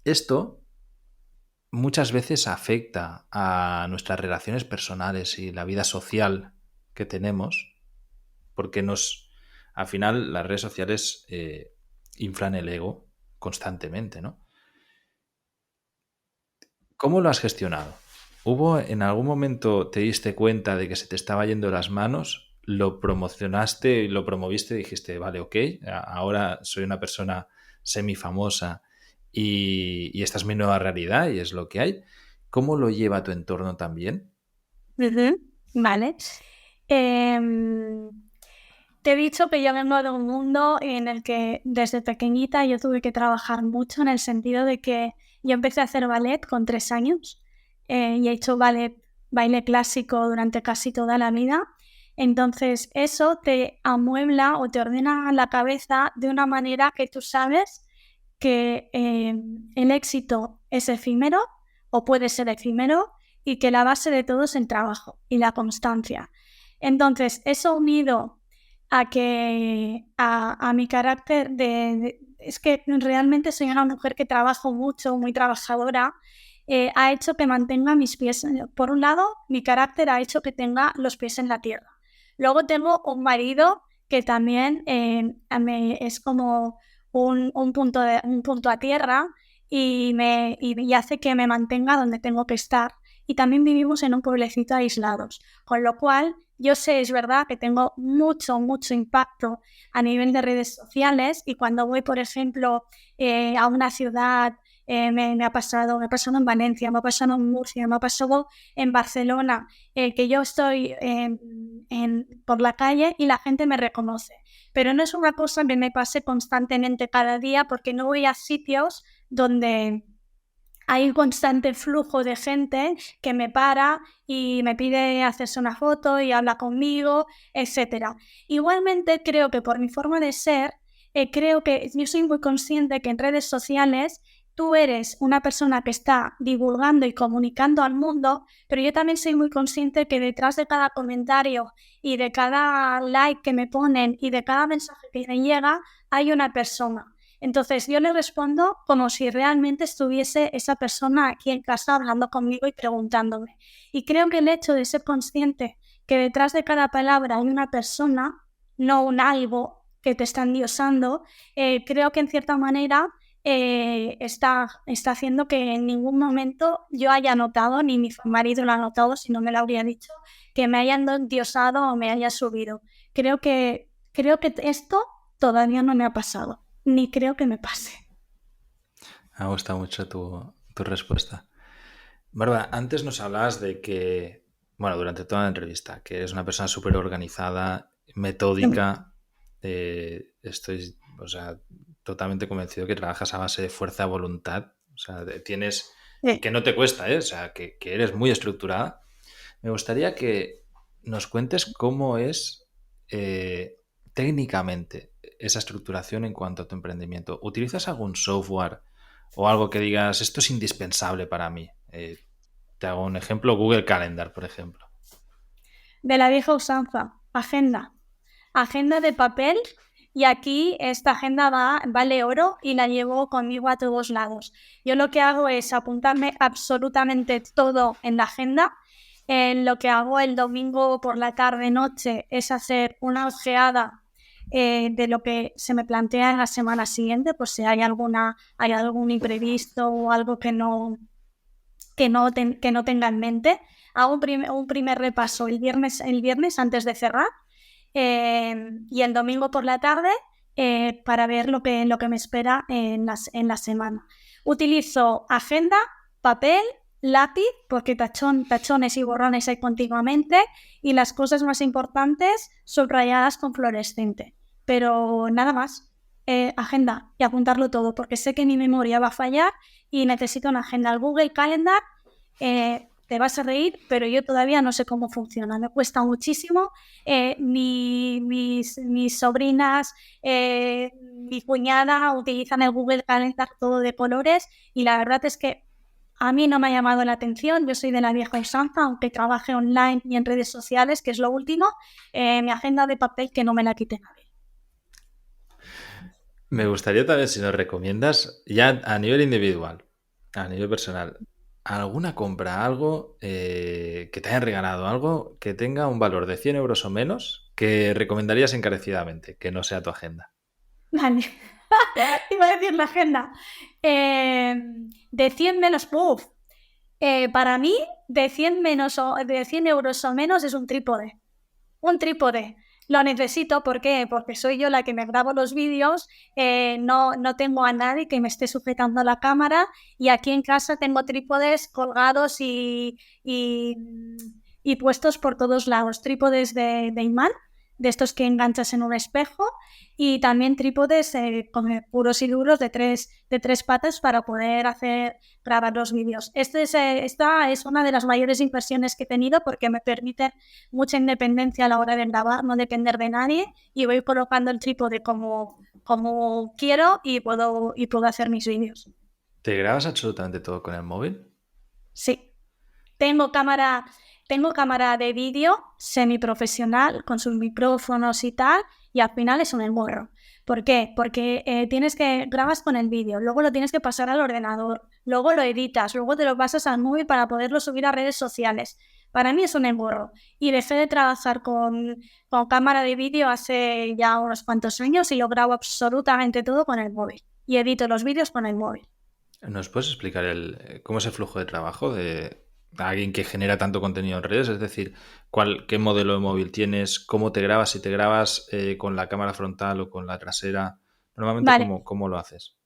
Esto muchas veces afecta a nuestras relaciones personales y la vida social que tenemos, porque al final las redes sociales inflan el ego constantemente, ¿no? ¿Cómo lo has gestionado? ¿Hubo en algún momento te diste cuenta de que se te estaba yendo las manos? ¿Lo promocionaste y lo promoviste y dijiste, vale, ok, ahora soy una persona semifamosa y esta es mi nueva realidad y es lo que hay? ¿Cómo lo lleva tu entorno también? Ujú. Vale. Em, Te he dicho que yo vengo de un mundo en el que desde pequeñita yo tuve que trabajar mucho en el sentido de que yo empecé a hacer ballet con 3 años y he hecho baile clásico durante casi toda la vida. Entonces eso te amuebla o te ordena la cabeza de una manera que tú sabes que el éxito es efímero o puede ser efímero y que la base de todo es el trabajo y la constancia. Entonces, eso unido a mi carácter es que realmente soy una mujer que trabajo mucho, muy trabajadora, ha hecho que mantenga mis pies. Por un lado, mi carácter ha hecho que tenga los pies en la tierra. Luego tengo un marido que también es como un punto a tierra y hace que me mantenga donde tengo que estar. Y también vivimos en un pueblecito aislados, con lo cual yo sé, es verdad, que tengo mucho impacto a nivel de redes sociales y cuando voy, por ejemplo, a una ciudad, me ha pasado en Valencia, me ha pasado en Murcia, me ha pasado en Barcelona, que yo estoy por la calle y la gente me reconoce. Pero no es una cosa que me pase constantemente cada día porque no voy a sitios donde hay un constante flujo de gente que me para y me pide hacerse una foto y habla conmigo, etc. Igualmente creo que por mi forma de ser, creo que yo soy muy consciente que en redes sociales tú eres una persona que está divulgando y comunicando al mundo, pero yo también soy muy consciente que detrás de cada comentario y de cada like que me ponen y de cada mensaje que me llega hay una persona. Entonces yo le respondo como si realmente estuviese esa persona aquí en casa hablando conmigo y preguntándome. Y creo que el hecho de ser consciente que detrás de cada palabra hay una persona, no un algo que te está endiosando, creo que en cierta manera está haciendo que en ningún momento yo haya notado, ni mi marido lo ha notado, si no me lo habría dicho, que me hayan endiosado o me haya subido. Creo que esto todavía no me ha pasado, ni creo que me pase. Me ha gustado mucho tu respuesta. Bárbara, antes nos hablabas de que, bueno, durante toda la entrevista, que eres una persona súper organizada, metódica. Estoy, o sea, totalmente convencido que trabajas a base de fuerza de voluntad. O sea, tienes... Y que no te cuesta, ¿eh? O sea, que eres muy estructurada. Me gustaría que nos cuentes cómo es técnicamente esa estructuración en cuanto a tu emprendimiento. ¿Utilizas algún software o algo que digas, esto es indispensable para mí? Te hago un ejemplo, Google Calendar, por ejemplo. De la vieja usanza, agenda. Agenda de papel y aquí esta agenda vale oro y la llevo conmigo a todos lados. Yo lo que hago es apuntarme absolutamente todo en la agenda. Lo que hago el domingo por la tarde-noche es hacer una ojeada de lo que se me plantea en la semana siguiente, pues si hay algún imprevisto o algo que no tenga en mente. Hago un primer repaso el viernes antes de cerrar y el domingo por la tarde para ver lo que me espera en la semana. Utilizo agenda, papel, lápiz, porque tachones y borrones hay continuamente, y las cosas más importantes subrayadas con fluorescente. Pero nada más, agenda y apuntarlo todo, porque sé que mi memoria va a fallar y necesito una agenda. El Google Calendar, te vas a reír, pero yo todavía no sé cómo funciona, me cuesta muchísimo. Mis sobrinas, mi cuñada utilizan el Google Calendar todo de colores y la verdad es que a mí no me ha llamado la atención. Yo soy de la vieja usanza, aunque trabaje online y en redes sociales, que es lo último. Mi agenda de papel que no me la quite nadie. Me gustaría también si nos recomiendas, ya a nivel individual, a nivel personal, alguna compra, algo que te hayan regalado, algo que tenga un valor de 100 euros o menos que recomendarías encarecidamente, que no sea tu agenda. Vale. Iba a decir la agenda. De 100 menos, para mí, de 100 euros o menos es un trípode. Un trípode. Lo necesito, ¿por qué? Porque soy yo la que me grabo los vídeos, no tengo a nadie que me esté sujetando la cámara y aquí en casa tengo trípodes colgados y puestos por todos lados. Trípodes de imán, de estos que enganchas en un espejo, y también trípodes con puros y duros de tres patas para poder grabar los vídeos. Esta es una de las mayores inversiones que he tenido porque me permite mucha independencia a la hora de grabar, no depender de nadie, y voy colocando el trípode como quiero y puedo hacer mis vídeos. ¿Te grabas absolutamente todo con el móvil? Sí. Tengo cámara de vídeo semiprofesional con sus micrófonos y tal, y al final es un engorro. ¿Por qué? Porque grabas con el vídeo, luego lo tienes que pasar al ordenador, luego lo editas, luego te lo pasas al móvil para poderlo subir a redes sociales. Para mí es un engorro. Y dejé de trabajar con cámara de vídeo hace ya unos cuantos años y lo grabo absolutamente todo con el móvil. Y edito los vídeos con el móvil. ¿Nos puedes explicar cómo es el flujo de trabajo de alguien que genera tanto contenido en redes? Es decir, ¿qué modelo de móvil tienes? ¿Cómo te grabas? Si te grabas con la cámara frontal o con la trasera. Normalmente, Vale. ¿cómo lo haces?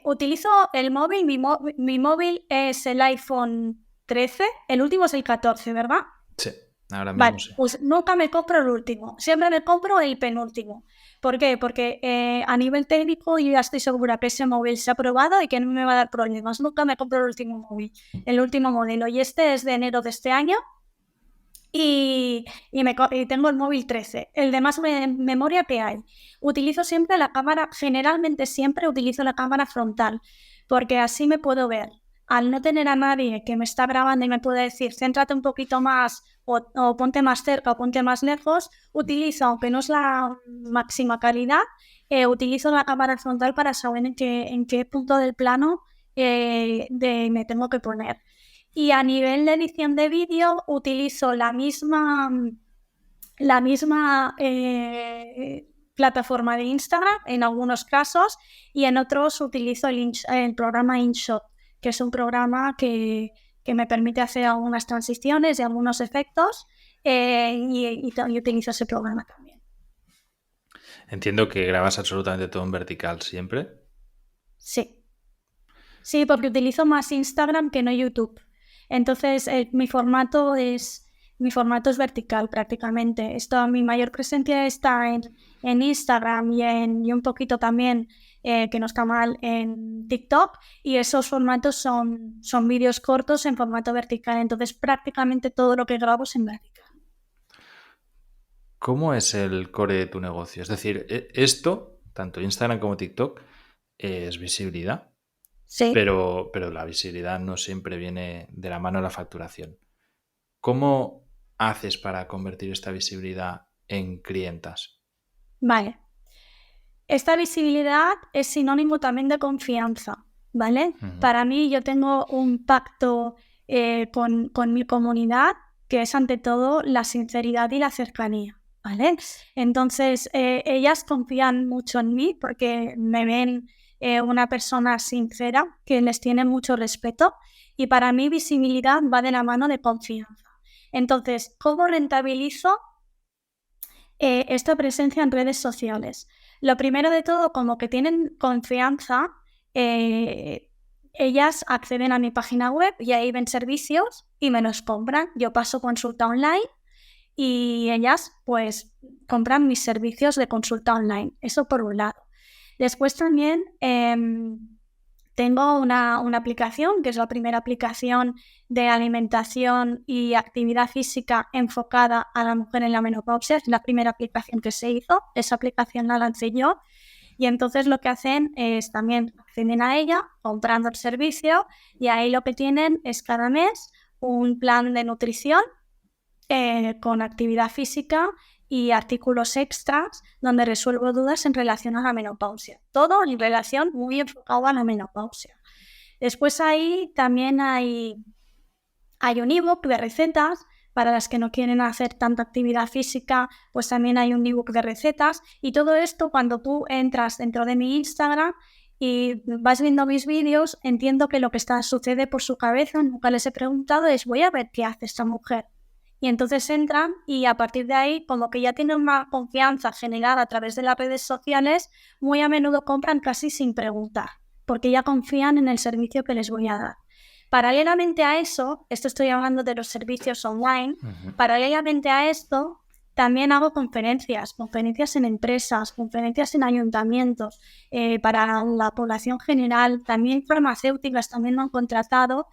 Utilizo el móvil, mi móvil es el iPhone 13, el último es el 14, ¿verdad? Sí, ahora mismo Vale, sí. pues nunca me compro el último, siempre me compro el penúltimo. ¿Por qué? Porque a nivel técnico yo ya estoy segura que ese móvil se ha probado y que no me va a dar problemas. Nunca me compro el último móvil, el último modelo. Y este es de enero de este año. Y tengo el móvil 13, el de más memoria que hay. Utilizo siempre la cámara, generalmente siempre utilizo la cámara frontal, porque así me puedo ver. Al no tener a nadie que me está grabando y me puede decir, céntrate un poquito más o ponte más cerca o ponte más lejos, utilizo, aunque no es la máxima calidad, utilizo la cámara frontal para saber en qué punto del plano me tengo que poner. Y a nivel de edición de vídeo utilizo la misma plataforma de Instagram en algunos casos, y en otros utilizo el programa InShot, que es un programa que me permite hacer algunas transiciones y algunos efectos, y utilizo ese programa también. Entiendo que grabas absolutamente todo en vertical siempre. Sí, porque utilizo más Instagram que no YouTube. Entonces, mi formato es vertical prácticamente. Mi mayor presencia está en Instagram y un poquito también, que no está mal, en TikTok. Y esos formatos son vídeos cortos en formato vertical. Entonces, prácticamente todo lo que grabo es en vertical. ¿Cómo es el core de tu negocio? Es decir, esto, tanto Instagram como TikTok, es visibilidad. Sí. Pero la visibilidad no siempre viene de la mano de la facturación. ¿Cómo haces para convertir esta visibilidad en clientas? Vale. Esta visibilidad es sinónimo también de confianza, ¿vale? Uh-huh. Para mí, yo tengo un pacto con mi comunidad, que es ante todo la sinceridad y la cercanía, ¿vale? Entonces, ellas confían mucho en mí porque me ven una persona sincera que les tiene mucho respeto, y para mí visibilidad va de la mano de confianza. Entonces, ¿cómo rentabilizo esta presencia en redes sociales? Lo primero de todo, como que tienen confianza, ellas acceden a mi página web y ahí ven servicios y me los compran. Yo paso consulta online y ellas pues compran mis servicios de consulta online. Eso por un lado. Después también tengo una aplicación, que es la primera aplicación de alimentación y actividad física enfocada a la mujer en la menopausia. Es la primera aplicación que se hizo. Esa aplicación la lancé yo. Y entonces lo que hacen es también acceden a ella comprando el servicio, y ahí lo que tienen es cada mes un plan de nutrición con actividad física y artículos extras donde resuelvo dudas en relación a la menopausia. Todo en relación muy enfocado a la menopausia. Después ahí también hay un ebook de recetas. Para las que no quieren hacer tanta actividad física, pues también hay un ebook de recetas. Y todo esto, cuando tú entras dentro de mi Instagram y vas viendo mis vídeos, entiendo que lo que sucede por su cabeza, nunca les he preguntado, es voy a ver qué hace esta mujer. Y entonces entran y a partir de ahí, como que ya tienen una confianza generada a través de las redes sociales, muy a menudo compran casi sin preguntar, porque ya confían en el servicio que les voy a dar. Paralelamente a eso, esto estoy hablando de los servicios online, paralelamente a esto, También hago conferencias en empresas, conferencias en ayuntamientos, para la población general. También farmacéuticas también me han contratado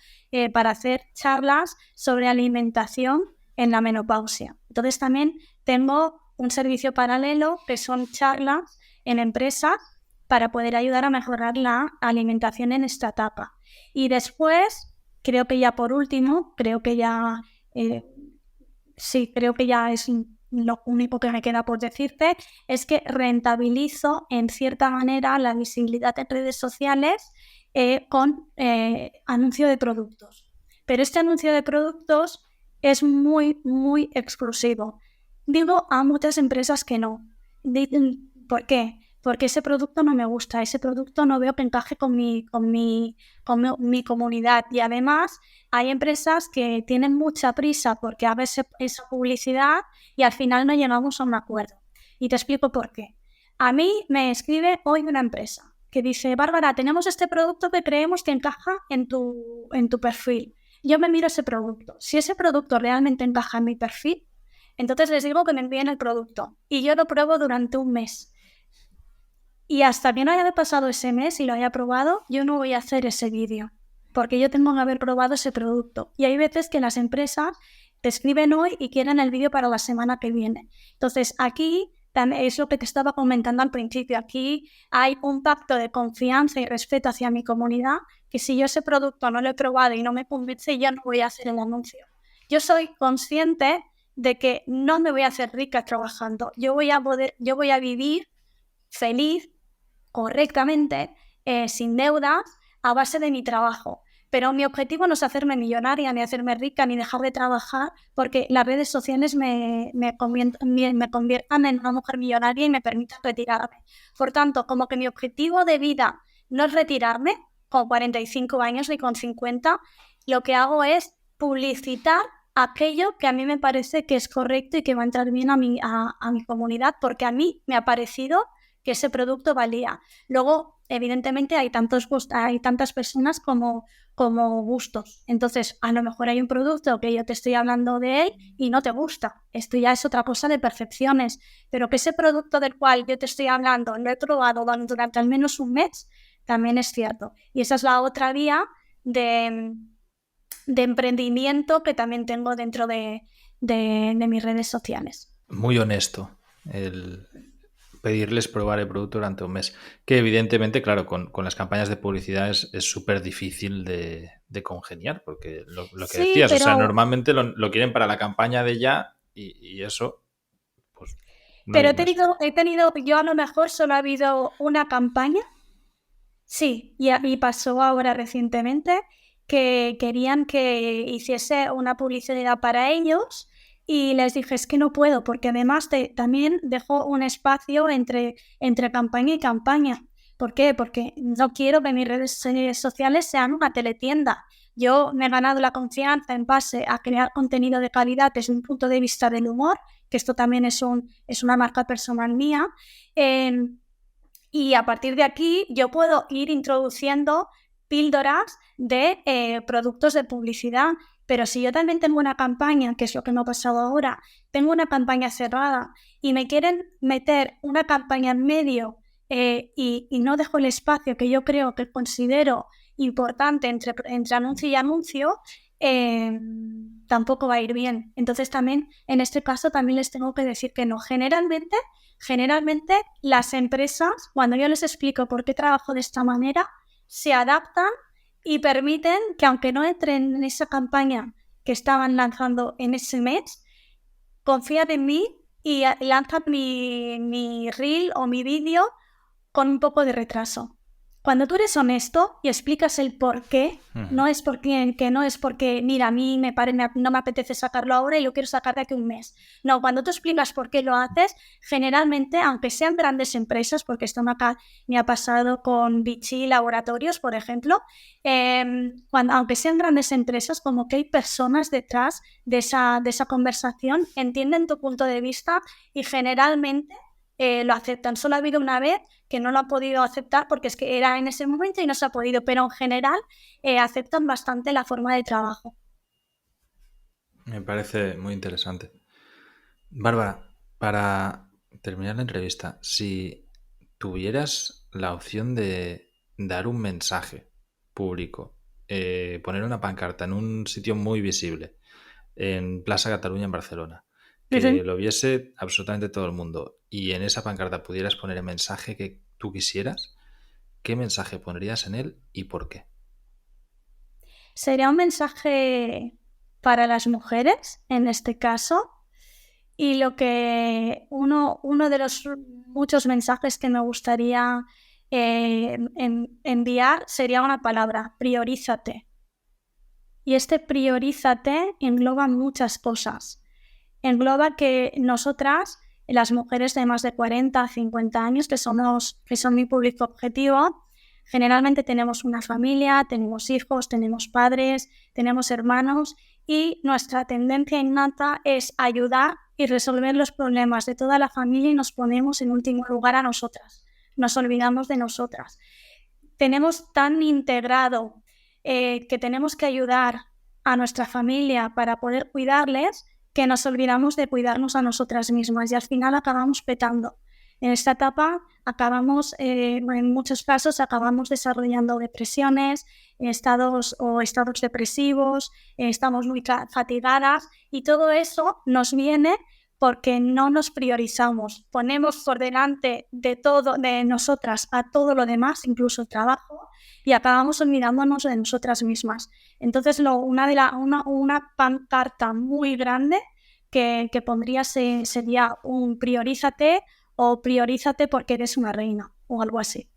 para hacer charlas sobre alimentación en la menopausia. Entonces también tengo un servicio paralelo que son charlas en empresas para poder ayudar a mejorar la alimentación en esta etapa. Y después, creo que ya por último, creo que ya es lo único que me queda por decirte, es que rentabilizo en cierta manera la visibilidad en redes sociales con anuncio de productos. Pero este anuncio de productos es muy, muy exclusivo. Digo a muchas empresas que no. ¿Por qué? Porque ese producto no me gusta, ese producto no veo que encaje con mi comunidad. Y además hay empresas que tienen mucha prisa porque haga esa publicidad y al final no llegamos a un acuerdo. Y te explico por qué. A mí me escribe hoy una empresa que dice: Bárbara, tenemos este producto que creemos que encaja en tu perfil. Yo me miro ese producto. Si ese producto realmente encaja en mi perfil, entonces les digo que me envíen el producto y yo lo pruebo durante un mes. Y hasta que no haya pasado ese mes y lo haya probado, yo no voy a hacer ese vídeo, porque yo tengo que haber probado ese producto. Y hay veces que las empresas te escriben hoy y quieren el vídeo para la semana que viene. Entonces, aquí es lo que te estaba comentando al principio. Aquí hay un pacto de confianza y respeto hacia mi comunidad, que si yo ese producto no lo he probado y no me convence, yo no voy a hacer el anuncio. Yo soy consciente de que no me voy a hacer rica trabajando. Yo voy a vivir feliz, correctamente, sin deudas, a base de mi trabajo. Pero mi objetivo no es hacerme millonaria, ni hacerme rica, ni dejar de trabajar, porque las redes sociales me conviertan en una mujer millonaria y me permitan retirarme. Por tanto, como que mi objetivo de vida no es retirarme con 45 años ni con 50, lo que hago es publicitar aquello que a mí me parece que es correcto y que va a entrar bien a mi comunidad, porque a mí me ha parecido que ese producto valía. Luego, evidentemente, hay tantas personas como gustos. Entonces, a lo mejor hay un producto que yo te estoy hablando de él y no te gusta. Esto ya es otra cosa de percepciones. Pero que ese producto del cual yo te estoy hablando lo he probado durante al menos un mes, también es cierto. Y esa es la otra vía de emprendimiento que también tengo dentro de mis redes sociales. Muy honesto el pedirles probar el producto durante un mes. Que evidentemente, claro, con las campañas de publicidad es súper difícil de congeniar, porque lo que Sí, decías, o sea, pero normalmente lo quieren para la campaña de ya y eso, pues no Pero hay más. yo a lo mejor solo ha habido una campaña, sí, y pasó ahora recientemente, que querían que hiciese una publicidad para ellos y les dije: es que no puedo, porque además también dejo un espacio entre campaña y campaña. ¿Por qué? Porque no quiero que mis redes sociales sean una teletienda. Yo me he ganado la confianza en base a crear contenido de calidad desde un punto de vista del humor, que esto también es una marca personal mía. Y a partir de aquí yo puedo ir introduciendo píldoras de productos de publicidad. Pero si yo también tengo una campaña, que es lo que me ha pasado ahora, tengo una campaña cerrada y me quieren meter una campaña en medio y no dejo el espacio que yo considero importante entre anuncio y anuncio, tampoco va a ir bien. Entonces también, en este caso, también les tengo que decir que no. Generalmente las empresas, cuando yo les explico por qué trabajo de esta manera, se adaptan y permiten que, aunque no entren en esa campaña que estaban lanzando en ese mes, confían en mí y lanzan mi reel o mi vídeo con un poco de retraso. Cuando tú eres honesto y explicas el por qué, no es porque, mira, a mí no me apetece sacarlo ahora y lo quiero sacar de aquí un mes. No, cuando tú explicas por qué lo haces, generalmente, aunque sean grandes empresas, porque esto me ha pasado con Vichy Laboratorios, por ejemplo, aunque sean grandes empresas, como que hay personas detrás de esa conversación, entienden tu punto de vista y generalmente lo aceptan. Solo ha habido una vez que no lo han podido aceptar porque es que era en ese momento y no se ha podido, pero en general aceptan bastante la forma de trabajo. Me parece muy interesante. Bárbara, Para terminar la entrevista, si tuvieras la opción de dar un mensaje público, poner una pancarta en un sitio muy visible, en Plaza Cataluña en Barcelona, que lo viese absolutamente todo el mundo, y en esa pancarta pudieras poner el mensaje que tú quisieras, ¿qué mensaje pondrías en él y por qué? Sería un mensaje para las mujeres, en este caso, y uno de los muchos mensajes que me gustaría enviar sería una palabra: priorízate. Y este priorízate engloba muchas cosas. Engloba que nosotras, las mujeres de más de 40, 50 años, que son mi público objetivo, generalmente tenemos una familia, tenemos hijos, tenemos padres, tenemos hermanos, y nuestra tendencia innata es ayudar y resolver los problemas de toda la familia, y nos ponemos en último lugar a nosotras. Nos olvidamos de nosotras. Tenemos tan integrado que tenemos que ayudar a nuestra familia para poder cuidarles, que nos olvidamos de cuidarnos a nosotras mismas, y al final acabamos petando. En esta etapa en muchos casos acabamos desarrollando depresiones, estados depresivos, estamos muy fatigadas, y todo eso nos viene porque no nos priorizamos. Ponemos por delante de nosotras a todo lo demás, incluso el trabajo, y acabamos olvidándonos de nosotras mismas. Entonces, una pancarta muy grande que pondría sería un priorízate, o priorízate porque eres una reina, o algo así.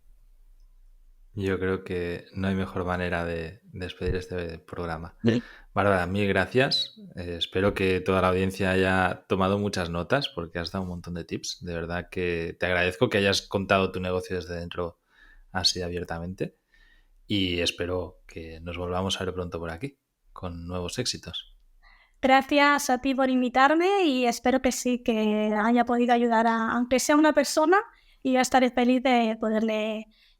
Yo creo que no hay mejor manera de despedir este programa. Bárbara, mil gracias. Espero que toda la audiencia haya tomado muchas notas porque has dado un montón de tips. De verdad que te agradezco que hayas contado tu negocio desde dentro así abiertamente y espero que nos volvamos a ver pronto por aquí con nuevos éxitos. Gracias a ti por invitarme, y espero que sí, que haya podido ayudar aunque sea una persona, y ya estaré feliz de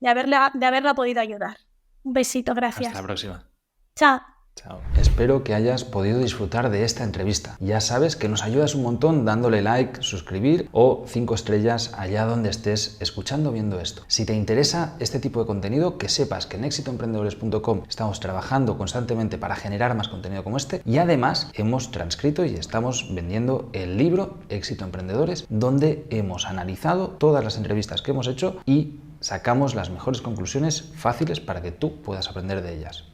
haberla podido ayudar. Un besito, gracias. Hasta la próxima. Chao. Chao. Espero que hayas podido disfrutar de esta entrevista. Ya sabes que nos ayudas un montón dándole like, suscribir o 5 estrellas allá donde estés escuchando o viendo esto. Si te interesa este tipo de contenido, que sepas que en exitoemprendedores.com estamos trabajando constantemente para generar más contenido como este, y además hemos transcrito y estamos vendiendo el libro Éxito Emprendedores, donde hemos analizado todas las entrevistas que hemos hecho y sacamos las mejores conclusiones fáciles para que tú puedas aprender de ellas.